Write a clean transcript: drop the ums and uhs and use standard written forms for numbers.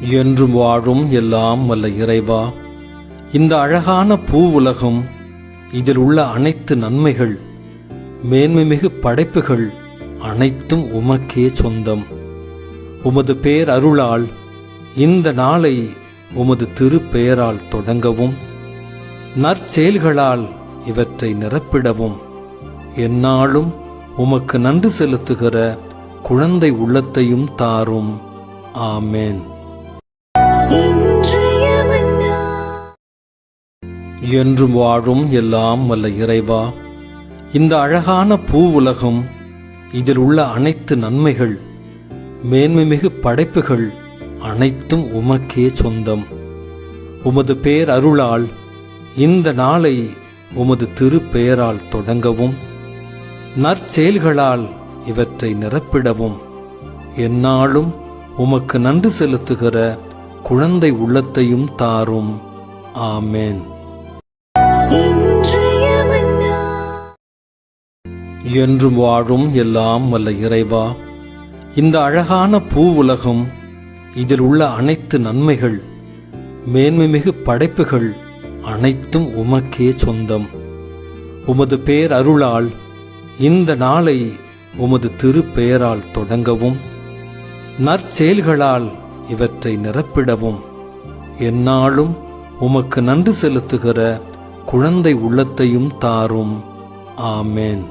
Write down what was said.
என்றும் வாழும் எல்லாம் வல்ல இறைவா, இந்த அழகான பூவுலகம், இதில் உள்ள அனைத்து நன்மைகள், மேன்மைமிகு படைப்புகள் அனைத்தும் உமக்கே சொந்தம். உமது பேர் அருளால் இந்த நாளை உமது திருப்பெயரால் தொடங்கவும், நற்செயல்களால் இவற்றை நிரப்பிடவும், எந்நாளும் உமக்கு நன்றி செலுத்துகிற குழந்தை உள்ளத்தையும் தாரும். ஆமேன். என்றும் வாழும் எல்லாம் வல்ல இறைவா, இந்த அழகான பூவுலகம், இதில் உள்ள அனைத்து நன்மைகள், மேன்மைமிகு படைப்புகள் அனைத்தும் உமக்கே சொந்தம். உமது பேர் அருளால் இந்த நாளை உமது திருப்பெயரால் தொடங்கவும், நற்செயல்களால் இவற்றை நிரப்பிடவும், எந்நாளும் உமக்கு நன்றி செலுத்துகிற குழந்தை உள்ளத்தையும் தாரும். ஆமேன். என்றும் வாழும் எல்லாம் வல்ல இறைவா, இந்த அழகான பூவுலகம், இதில் உள்ள அனைத்து நன்மைகள், மேன்மைமிகு படைப்புகள் அனைத்தும் உமக்கே சொந்தம். உமது பேர் அருளால் இந்த நாளை உமது திருப்பெயரால் தொடங்கவும், நற்செயல்களால் இவற்றை நிரப்பிடவும், எந்நாளும் உமக்கு நன்றி செலுத்துகிற குழந்தை உள்ளத்தையும் தாரும். ஆமேன்.